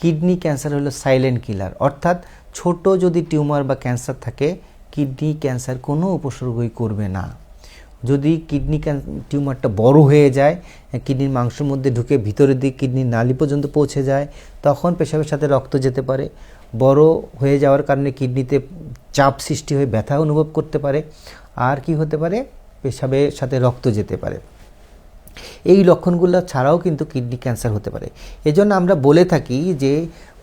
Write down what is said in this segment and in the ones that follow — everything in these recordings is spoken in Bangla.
কিডনি ক্যান্সার হলো সাইলেন্ট কিলার, অর্থাৎ ছোট যদি টিউমার বা ক্যান্সার থাকে কিডনি ক্যান্সার কোনো উপসর্গই করবে না। যদি কিডনি টিউমারটা বড় হয়ে যায়, কিডনির মাংসের মধ্যে ঢুকে ভিতরের দিকে কিডনির নালি পর্যন্ত পৌঁছে যায়, তখন পেশাবের সাথে রক্ত যেতে পারে। বড় হয়ে যাওয়ার কারণে কিডনিতে চাপ সৃষ্টি হয়ে ব্যথা অনুভব করতে পারে। আর কি হতে পারে, পেশাবের সাথে রক্ত যেতে পারে। এই লক্ষণগুলো ছাড়াও কিন্তু কিডনি ক্যান্সার হতে পারে। এজন্য আমরা বলে থাকি যে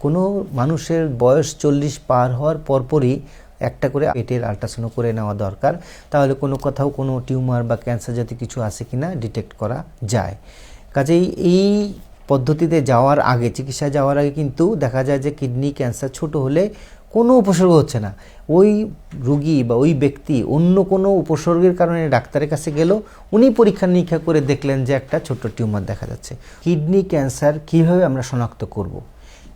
কোনো মানুষের বয়স 40 পার হওয়ার পরপরই একটা করে পেটের আল্ট্রাসাউন্ড করে নেওয়া দরকার, তাহলে কোনো কোথাও কোনো টিউমার বা ক্যান্সার জাতীয় কিছু আছে কিনা ডিটেক্ট করা যায়। কাজেই এই পদ্ধতিতে যাওয়ার আগে, চিকিৎসায় যাওয়ার আগে কিন্তু দেখা যায় যে কিডনি ক্যান্সার ছোট হলে কোনো উপসর্গ হচ্ছে না, ওই রুগী বা ওই ব্যক্তি অন্য কোনো উপসর্গের কারণে ডাক্তারের কাছে গেল, উনি পরীক্ষা নিরীক্ষা করে দেখলেন যে একটা ছোট্ট টিউমার দেখা যাচ্ছে। কিডনি ক্যান্সার কীভাবে আমরা শনাক্ত করব?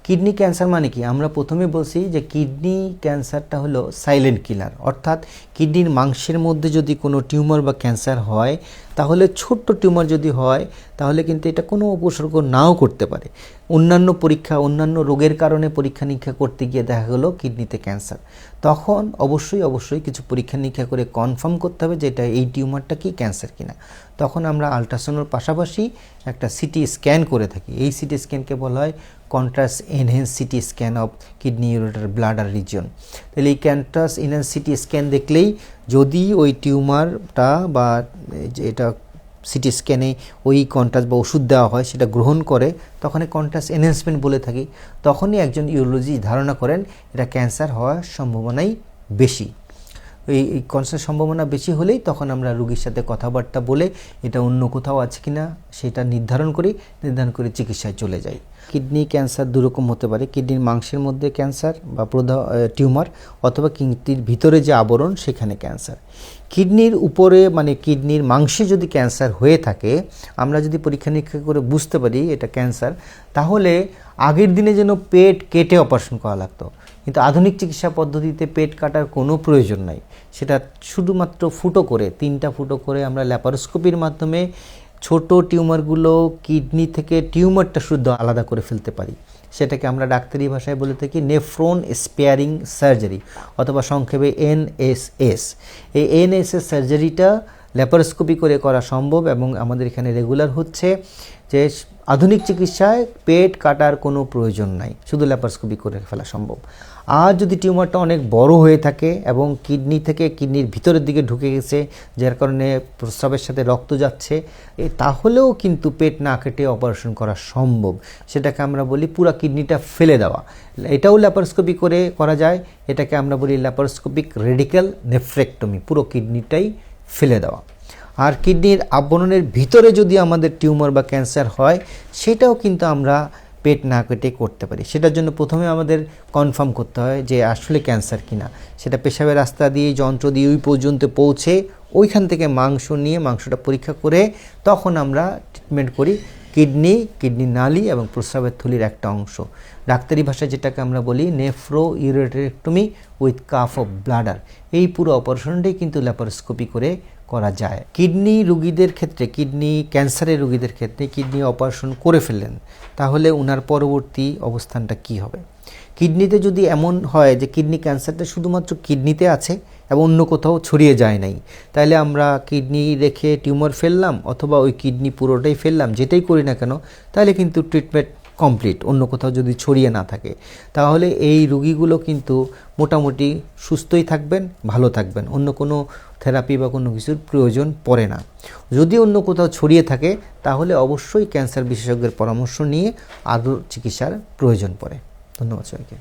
কিডনি ক্যান্সার মানে কি? আমরা প্রথমে বলছি যে কিডনি ক্যান্সারটা হলো সাইলেন্ট কিলার, অর্থাৎ কিডনির মাংসের মধ্যে যদি কোনো টিউমার বা ক্যান্সার হয়, তাহলে ছোট্ট টিউমার যদি হয় তাহলে কিন্তু এটা কোনো উপসর্গ নাও করতে পারে। অন্যান্য পরীক্ষা, অন্যান্য রোগের কারণে পরীক্ষা নিরীক্ষা করতে গিয়ে দেখা গেলো কিডনিতে ক্যান্সার, তখন অবশ্যই কিছু পরীক্ষা নিরীক্ষা করে কনফার্ম করতে হবে যে এটা এই টিউমারটা কি ক্যান্সার কিনা। তখন আমরা আল্ট্রাসাউন্ডের পাশাপাশি একটা সিটি স্ক্যান করে থাকি। এই সিটি স্ক্যানকে বলা হয় contrast enhance CT scan of kidney ureter bladder region. তাহলে এই কন্ট্রাস্ট এনহ্যান্স সিটি স্ক্যান দেখলেই যদি ওই টিউমারটা বা এটা সিটি স্ক্যানে ওই কন্ট্রাস্ট বা ওষুধ দেওয়া হয় সেটা গ্রহণ করে, তখন কন্ট্রাস্ট এনহ্যান্সমেন্ট বলে থাকি, তখনই একজন ইউরোলজিস্ট ধারণা করেন এটা ক্যান্সার হওয়ার সম্ভাবনাই বেশি। এই ক্যান্সার সম্ভাবনা বেশি হলেই তখন আমরা রোগীর সাথে কথাবার্তা বলে এটা অন্য কোথাও আছে কিনা সেটা নির্ধারণ করে চিকিৎসায় চলে যাই। কিডনি ক্যান্সার দুরকম হতে পারে, কিডনির মাংসের মধ্যে ক্যান্সার বা টিউমার, অথবা কিডনির ভিতরে যে আবরণ সেখানে ক্যান্সার। কিডনির উপরে মানে কিডনির মাংসে যদি ক্যান্সার হয়ে থাকে, আমরা যদি পরীক্ষা নিরীক্ষা করে বুঝতে পারি এটা ক্যান্সার, তাহলে আগের দিনে যেন পেট কেটে অপারেশন করা লাগতো, কিন্তু আধুনিক চিকিৎসা পদ্ধতিতে পেট কাটার কোনো প্রয়োজন নাই। সেটা শুধুমাত্র ফুটো করে, 3টা ফুটো করে আমরা ল্যাপারোস্কোপির মাধ্যমে ছোট টিউমারগুলো কিডনি থেকে টিউমারটা শুদ্ধ আলাদা করে ফেলতে পারি। সেটাকে আমরা ডাক্তারি ভাষায় বলে থাকি নেফ্রন স্পেয়ারিং সার্জারি, অথবা সংক্ষেপে NSS। এই NSS সার্জারিটা ল্যাপারোস্কোপি করে করা সম্ভব এবং আমাদের এখানে রেগুলার হচ্ছে। যে আধুনিক চিকিৎসায় পেট কাটার কোনো প্রয়োজন নাই, শুধু ল্যাপারোস্কোপি করে ফেলা সম্ভব। আর যদি টিউমারটা অনেক বড় হয়ে থাকে এবং কিডনি থেকে কিডনির ভিতরের দিকে ঢুকে গেছে, যার কারণে প্রস্রাবের সাথে রক্ত যাচ্ছে, তাহলেও কিন্তু পেট না কেটে অপারেশন করা সম্ভব। সেটাকে আমরা বলি পুরো কিডনিটা ফেলে দেওয়া। এটাও ল্যাপারোস্কোপি করে করা যায়, এটাকে আমরা বলি ল্যাপারোস্কোপিক রেডিক্যাল নেফ্রেক্টমি, পুরো কিডনিটাই ফেলে দেওয়া। আর কিডনির আবরণের ভিতরে যদি আমাদের টিউমার বা ক্যান্সার হয়, সেটাও কিন্তু আমরা পেট না কেটে করতে পারি। সেটার জন্য প্রথমে আমাদের কনফার্ম করতে হয় যে আসলে ক্যান্সার কিনা। সেটা পেশাবের রাস্তা দিয়ে, যন্ত্র দিয়ে ওই পর্যন্ত পৌঁছে ওইখান থেকে মাংস নিয়ে মাংসটা পরীক্ষা করে তখন আমরা ট্রিটমেন্ট করি কিডনি নালি এবং প্রস্রাবের থলির একটা অংশ। ডাক্তারি ভাষায় যেটাকে আমরা বলি নেফ্রোইউরেটেরেক্টমি উইথ কাফ অফ ব্লাডার। এই পুরো অপারেশনটাই কিন্তু ল্যাপারোস্কোপি করে করা যায়। কিডনি রোগীদের ক্ষেত্রে, কিডনি ক্যান্সারের রোগীদের ক্ষেত্রে কিডনি অপারেশন করে ফেললেন, তাহলে ওনার পরবর্তী অবস্থানটা কি হবে? কিডনিতে যদি এমন হয় যে কিডনি ক্যান্সারটা শুধুমাত্র কিডনিতে আছে এবং অন্য কোথাও ছড়িয়ে যায় নাই, তাহলে আমরা কিডনি রেখে টিউমার ফেললাম অথবা ওই কিডনি পুরোটাই ফেললাম, যেটাই করি না কেন, তাহলে কিন্তু ট্রিটমেন্ট কমপ্লিট। অন্য কোথাও যদি ছড়িয়ে না থাকে, তাহলে এই রোগীগুলো কিন্তু মোটামুটি সুস্থই থাকবেন, ভালো থাকবেন, অন্য কোনো থেরাপি বা কোনো কিছুর প্রয়োজন পড়ে না। যদি অন্য কোথাও ছড়িয়ে থাকে, তাহলে অবশ্যই ক্যান্সার বিশেষজ্ঞের পরামর্শ নিয়ে আরও চিকিৎসার প্রয়োজন পড়ে। ধন্যবাদ সবাইকে।